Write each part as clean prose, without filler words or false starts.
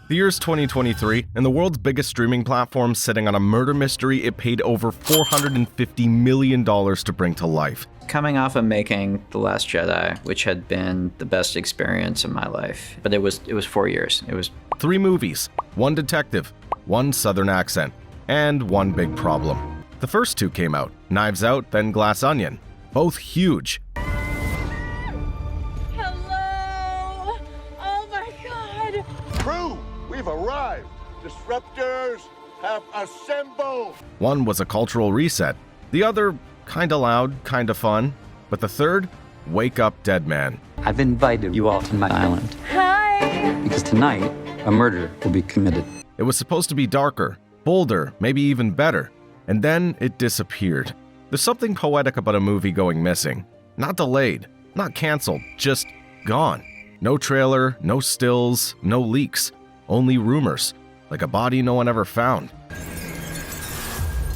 The year's 2023, and the world's biggest streaming platform sitting on a murder mystery it paid over $450 million to bring to life. Coming off of making The Last Jedi, which had been the best experience of my life, but it was 4 years. It was 3 movies, 1 detective, 1 southern accent, and 1 big problem. The first 2 came out, Knives Out, then Glass Onion, both huge. Hello! Oh my God! Crew, we've arrived. Disruptors have assembled. One was a cultural reset, the other kinda loud, kinda fun, but the third, Wake Up Dead Man. I've invited you all to my island Hi! because tonight a murder will be committed. It was supposed to be darker, bolder, maybe even better, and then it disappeared. There's something poetic about a movie going missing. Not delayed, not canceled, just gone. No trailer, no stills, no leaks, only rumors, like a body no one ever found.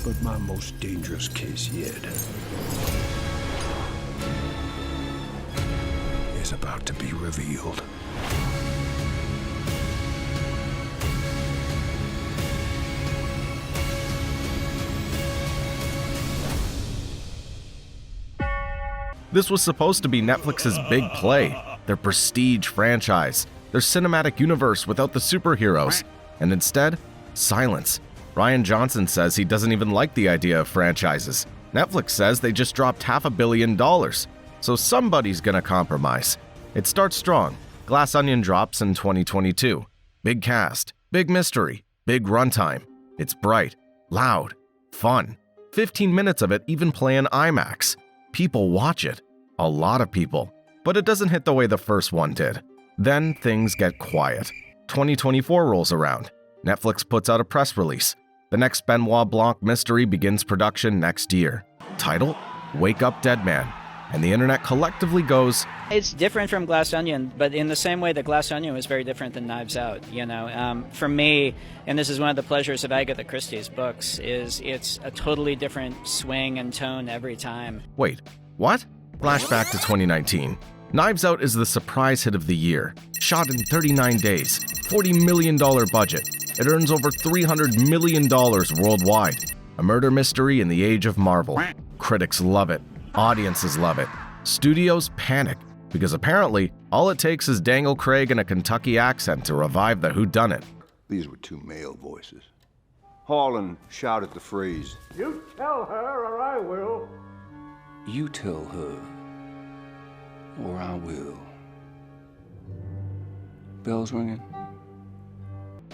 But my most dangerous case yet is about to be revealed. This was supposed to be Netflix's big play, their prestige franchise, their cinematic universe without the superheroes, and instead, silence. Rian Johnson says he doesn't even like the idea of franchises. Netflix says they just dropped $500 million, so somebody's gonna compromise. It starts strong. Glass Onion drops in 2022. Big cast, big mystery, big runtime. It's bright, loud, fun. 15 minutes of it even play in IMAX. People watch it. A lot of people. But it doesn't hit the way the first one did. Then things get quiet. 2024 rolls around. Netflix puts out a press release. The next Benoit Blanc mystery begins production next year. Title? Wake Up Dead Man. And the internet collectively goes, It's different from Glass Onion, but in the same way that Glass Onion was very different than Knives Out. For me, and this is one of the pleasures of Agatha Christie's books, is it's a totally different swing and tone every time. Wait, what? Flashback to 2019. Knives Out is the surprise hit of the year. Shot in 39 days, $40 million budget. It earns over $300 million worldwide. A murder mystery in the age of Marvel. Critics love it. Audiences love it. Studios panic, because apparently all it takes is Daniel Craig and a Kentucky accent to revive the whodunit. These were 2 male voices. Haul and shout at the phrase. You tell her or I will. You tell her, or I will. Bells ringing?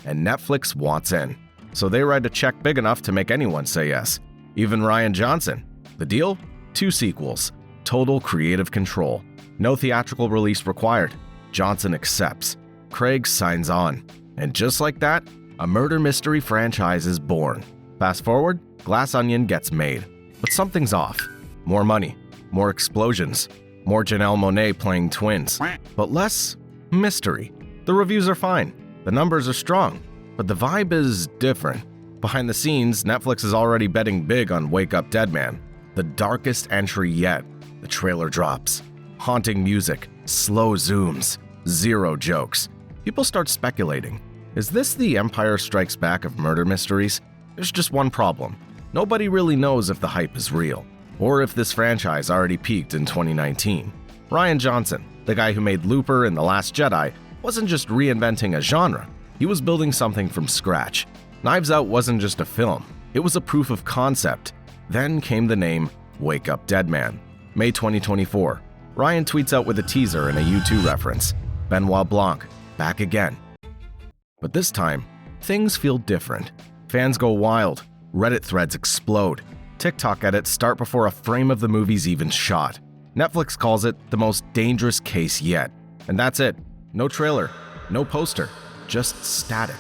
And Netflix wants in. So they write a check big enough to make anyone say yes. Even Rian Johnson. The deal? 2 sequels. Total creative control. No theatrical release required. Johnson accepts. Craig signs on. And just like that, a murder mystery franchise is born. Fast forward, Glass Onion gets made. But something's off. More money. More explosions. More Janelle Monáe playing twins. But less mystery. The reviews are fine. The numbers are strong. But the vibe is different. Behind the scenes, Netflix is already betting big on Wake Up Dead Man. The darkest entry yet. The trailer drops. Haunting music. Slow zooms. 0 jokes. People start speculating. Is this the Empire Strikes Back of murder mysteries? There's just one problem. Nobody really knows if the hype is real, or if this franchise already peaked in 2019. Rian Johnson, the guy who made Looper and The Last Jedi, wasn't just reinventing a genre. He was building something from scratch. Knives Out wasn't just a film. It was a proof of concept. Then came the name Wake Up Dead Man. May 2024. Rian tweets out with a teaser and a U2 reference. Benoit Blanc, back again. But this time, things feel different. Fans go wild. Reddit threads explode. TikTok edits start before a frame of the movie's even shot. Netflix calls it the most dangerous case yet. And that's it. No trailer, no poster, just static.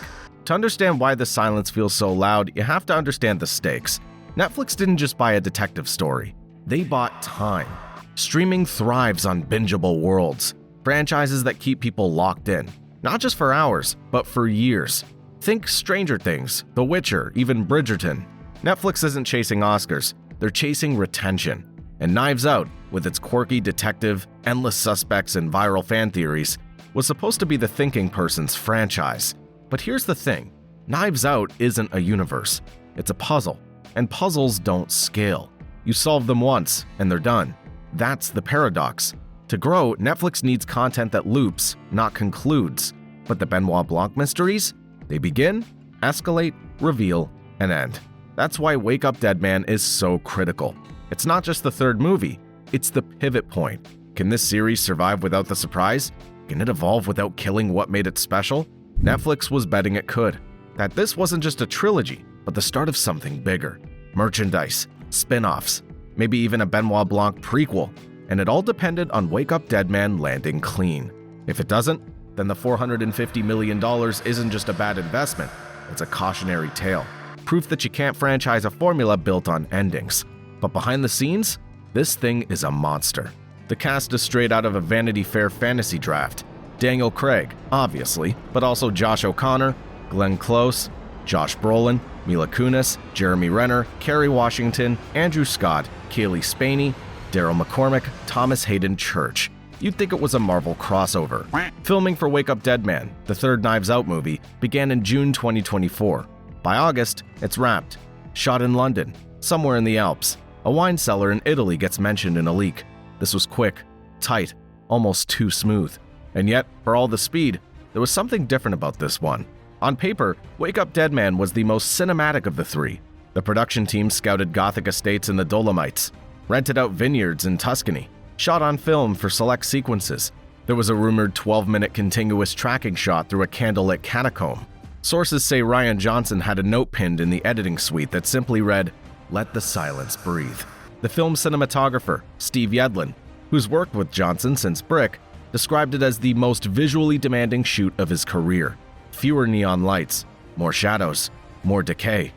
To understand why the silence feels so loud, you have to understand the stakes. Netflix didn't just buy a detective story. They bought time. Streaming thrives on bingeable worlds, franchises that keep people locked in, not just for hours, but for years. Think Stranger Things, The Witcher, even Bridgerton. Netflix isn't chasing Oscars, they're chasing retention. And Knives Out, with its quirky detective, endless suspects, and viral fan theories, was supposed to be the thinking person's franchise. But here's the thing, Knives Out isn't a universe. It's a puzzle, and puzzles don't scale. You solve them once, and they're done. That's the paradox. To grow, Netflix needs content that loops, not concludes. But the Benoit Blanc mysteries? They begin, escalate, reveal, and end. That's why Wake Up Dead Man is so critical. It's not just the third movie, it's the pivot point. Can this series survive without the surprise? Can it evolve without killing what made it special? Netflix was betting it could. That this wasn't just a trilogy, but the start of something bigger. Merchandise, spin-offs, maybe even a Benoit Blanc prequel. And it all depended on Wake Up Dead Man landing clean. If it doesn't, then the $450 million isn't just a bad investment, it's a cautionary tale. Proof that you can't franchise a formula built on endings. But behind the scenes, this thing is a monster. The cast is straight out of a Vanity Fair fantasy draft. Daniel Craig, obviously, but also Josh O'Connor, Glenn Close, Josh Brolin, Mila Kunis, Jeremy Renner, Kerry Washington, Andrew Scott, Kaylee Spaney, Daryl McCormick, Thomas Hayden Church. You'd think it was a Marvel crossover. Filming for Wake Up Dead Man, the third Knives Out movie, began in June 2024. By August, it's wrapped. Shot in London, somewhere in the Alps. A wine cellar in Italy gets mentioned in a leak. This was quick, tight, almost too smooth. And yet, for all the speed, there was something different about this one. On paper, Wake Up Dead Man was the most cinematic of the three. The production team scouted Gothic estates in the Dolomites, rented out vineyards in Tuscany, shot on film for select sequences. There was a rumored 12-minute continuous tracking shot through a candlelit catacomb. Sources say Rian Johnson had a note pinned in the editing suite that simply read, "Let the silence breathe." The film's cinematographer, Steve Yedlin, who's worked with Johnson since Brick, described it as the most visually demanding shoot of his career. Fewer neon lights, more shadows, more decay.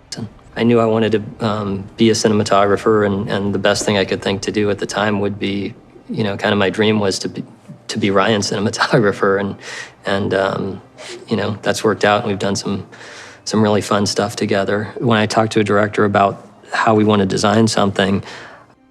I knew I wanted to be a cinematographer, and the best thing I could think to do at the time would be, kind of my dream was to be Ryan's cinematographer, and that's worked out, and we've done some really fun stuff together. When I talked to a director about how we want to design something,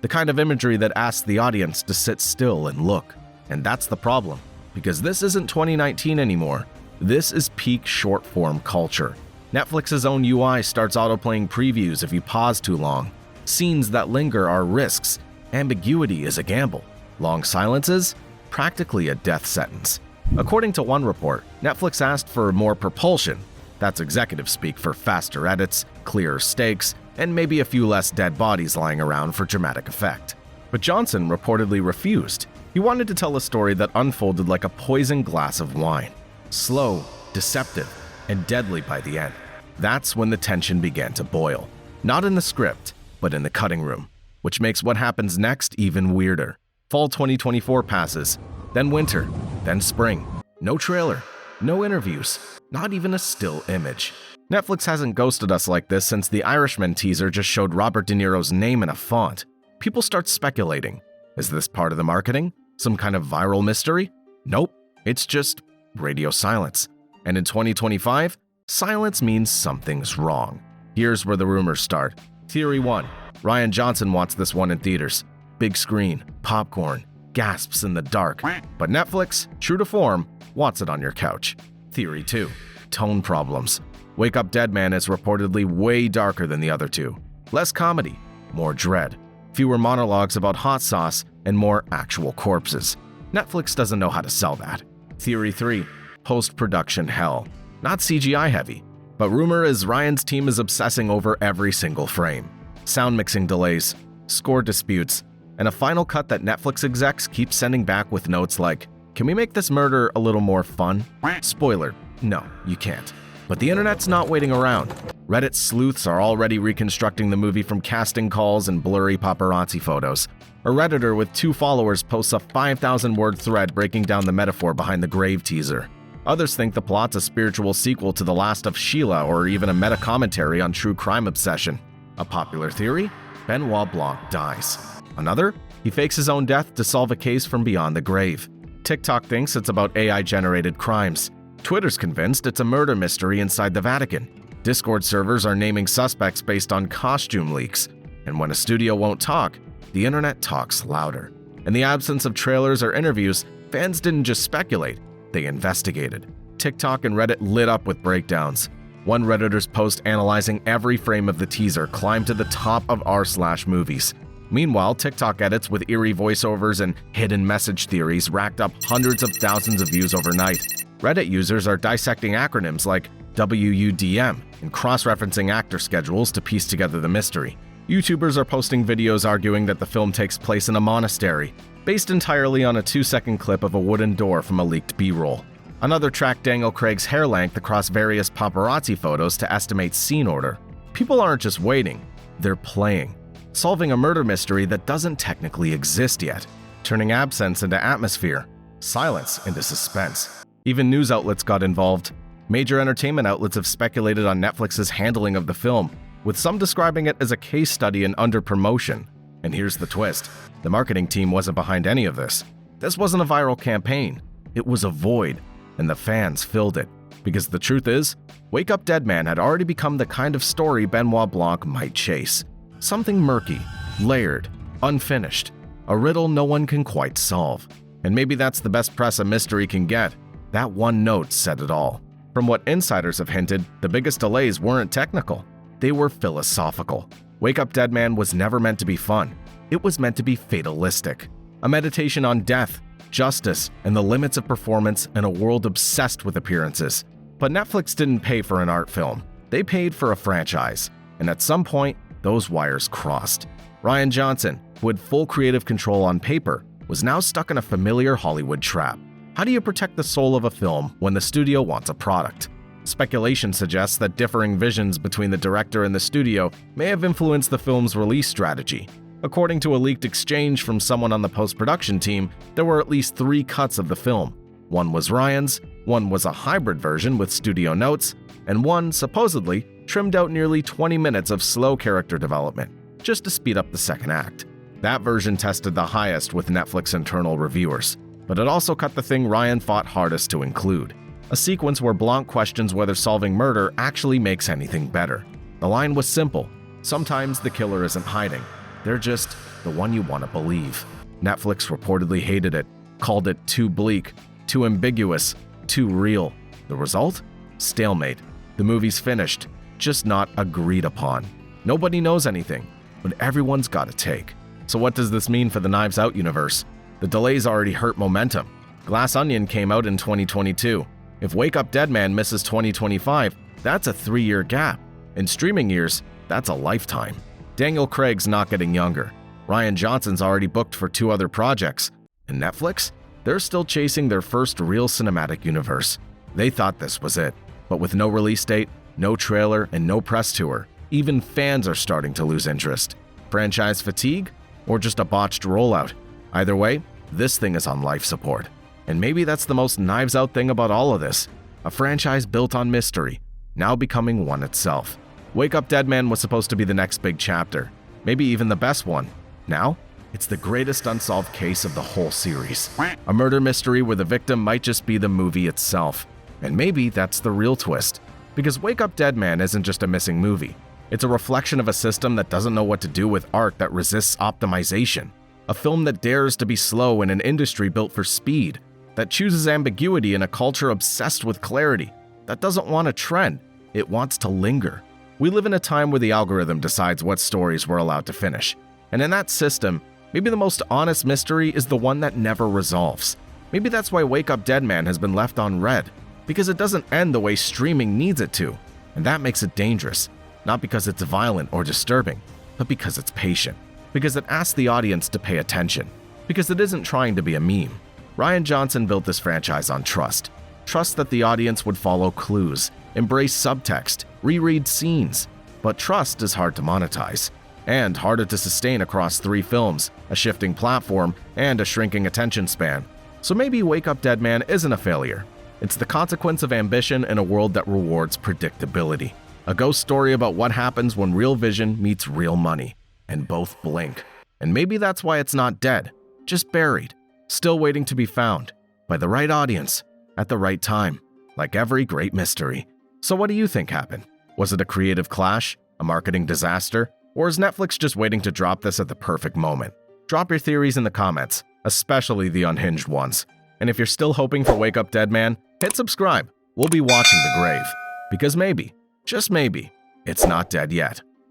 the kind of imagery that asks the audience to sit still and look. And that's the problem, because this isn't 2019 anymore. This is peak short-form culture. Netflix's own UI starts autoplaying previews if you pause too long. Scenes that linger are risks. Ambiguity is a gamble. Long silences? Practically a death sentence. According to one report, Netflix asked for more propulsion. That's executive speak for faster edits, clearer stakes, and maybe a few less dead bodies lying around for dramatic effect. But Johnson reportedly refused. He wanted to tell a story that unfolded like a poisoned glass of wine. Slow, deceptive, and deadly by the end. That's when the tension began to boil. Not in the script, but in the cutting room, which makes what happens next even weirder. Fall 2024 passes, then winter, then spring. No trailer, no interviews, not even a still image. Netflix hasn't ghosted us like this since the Irishman teaser just showed Robert De Niro's name in a font. People start speculating. Is this part of the marketing? Some kind of viral mystery? Nope, it's just radio silence. And in 2025, silence means something's wrong. Here's where the rumors start. Theory 1. Rian Johnson wants this one in theaters. Big screen, popcorn, gasps in the dark. But Netflix, true to form, wants it on your couch. Theory 2. Tone problems. Wake Up Dead Man is reportedly way darker than the other two. Less comedy, more dread. Fewer monologues about hot sauce, and more actual corpses. Netflix doesn't know how to sell that. Theory 3. Post-production hell. Not CGI heavy, but rumor is Ryan's team is obsessing over every single frame. Sound mixing delays, score disputes, and a final cut that Netflix execs keep sending back with notes like, "Can we make this murder a little more fun?" Spoiler, no, you can't. But the internet's not waiting around. Reddit sleuths are already reconstructing the movie from casting calls and blurry paparazzi photos. A Redditor with 2 followers posts a 5,000-word thread breaking down the metaphor behind the grave teaser. Others think the plot's a spiritual sequel to The Last of Sheila or even a meta-commentary on true crime obsession. A popular theory? Benoit Blanc dies. Another? He fakes his own death to solve a case from beyond the grave. TikTok thinks it's about AI-generated crimes. Twitter's convinced it's a murder mystery inside the Vatican. Discord servers are naming suspects based on costume leaks. And when a studio won't talk, the internet talks louder. In the absence of trailers or interviews, fans didn't just speculate, they investigated. TikTok and Reddit lit up with breakdowns. One Redditor's post analyzing every frame of the teaser climbed to the top of r/movies. Meanwhile, TikTok edits with eerie voiceovers and hidden message theories racked up hundreds of thousands of views overnight. Reddit users are dissecting acronyms like WUDM and cross-referencing actor schedules to piece together the mystery. YouTubers are posting videos arguing that the film takes place in a monastery, based entirely on a 2-second clip of a wooden door from a leaked B-roll. Another tracked Daniel Craig's hair length across various paparazzi photos to estimate scene order. People aren't just waiting, they're playing, solving a murder mystery that doesn't technically exist yet, turning absence into atmosphere, silence into suspense. Even news outlets got involved. Major entertainment outlets have speculated on Netflix's handling of the film, with some describing it as a case study in under-promotion. And here's the twist. The marketing team wasn't behind any of this. This wasn't a viral campaign. It was a void, and the fans filled it. Because the truth is, Wake Up Dead Man had already become the kind of story Benoit Blanc might chase. Something murky, layered, unfinished. A riddle no one can quite solve. And maybe that's the best press a mystery can get. That one note said it all. From what insiders have hinted, the biggest delays weren't technical. They were philosophical. Wake Up Dead Man was never meant to be fun. It was meant to be fatalistic. A meditation on death, justice, and the limits of performance in a world obsessed with appearances. But Netflix didn't pay for an art film. They paid for a franchise. And at some point, those wires crossed. Rian Johnson, who had full creative control on paper, was now stuck in a familiar Hollywood trap. How do you protect the soul of a film when the studio wants a product? Speculation suggests that differing visions between the director and the studio may have influenced the film's release strategy. According to a leaked exchange from someone on the post-production team, there were at least 3 cuts of the film. One was Rian's, one was a hybrid version with studio notes, and one, supposedly, trimmed out nearly 20 minutes of slow character development, just to speed up the second act. That version tested the highest with Netflix internal reviewers, but it also cut the thing Rian fought hardest to include. A sequence where Blanc questions whether solving murder actually makes anything better. The line was simple. Sometimes the killer isn't hiding. They're just the one you want to believe. Netflix reportedly hated it, called it too bleak, too ambiguous, too real. The result? Stalemate. The movie's finished, just not agreed upon. Nobody knows anything, but everyone's got a take. So what does this mean for the Knives Out universe? The delays already hurt momentum. Glass Onion came out in 2022. If Wake Up Dead Man misses 2025, that's a 3-year gap. In streaming years, that's a lifetime. Daniel Craig's not getting younger. Rian Johnson's already booked for 2 other projects. And Netflix? They're still chasing their first real cinematic universe. They thought this was it. But with no release date, no trailer, and no press tour, even fans are starting to lose interest. Franchise fatigue? Or just a botched rollout? Either way, this thing is on life support. And maybe that's the most Knives Out thing about all of this. A franchise built on mystery, now becoming one itself. Wake Up Dead Man was supposed to be the next big chapter, maybe even the best one. Now, it's the greatest unsolved case of the whole series. A murder mystery where the victim might just be the movie itself. And maybe that's the real twist. Because Wake Up Dead Man isn't just a missing movie. It's a reflection of a system that doesn't know what to do with art that resists optimization. A film that dares to be slow in an industry built for speed. That chooses ambiguity in a culture obsessed with clarity. That doesn't want a trend. It wants to linger. We live in a time where the algorithm decides what stories we're allowed to finish. And in that system, maybe the most honest mystery is the one that never resolves. Maybe that's why Wake Up Dead Man has been left on red. Because it doesn't end the way streaming needs it to. And that makes it dangerous. Not because it's violent or disturbing, but because it's patient. Because it asks the audience to pay attention. Because it isn't trying to be a meme. Rian Johnson built this franchise on trust. Trust that the audience would follow clues, embrace subtext, reread scenes. But trust is hard to monetize. And harder to sustain across 3 films, a shifting platform, and a shrinking attention span. So maybe Wake Up Dead Man isn't a failure. It's the consequence of ambition in a world that rewards predictability. A ghost story about what happens when real vision meets real money. And both blink. And maybe that's why it's not dead, just buried. Still waiting to be found, by the right audience, at the right time, like every great mystery. So what do you think happened? Was it a creative clash, a marketing disaster, or is Netflix just waiting to drop this at the perfect moment? Drop your theories in the comments, especially the unhinged ones. And if you're still hoping for Wake Up Dead Man, hit subscribe, we'll be watching the grave. Because maybe, just maybe, it's not dead yet.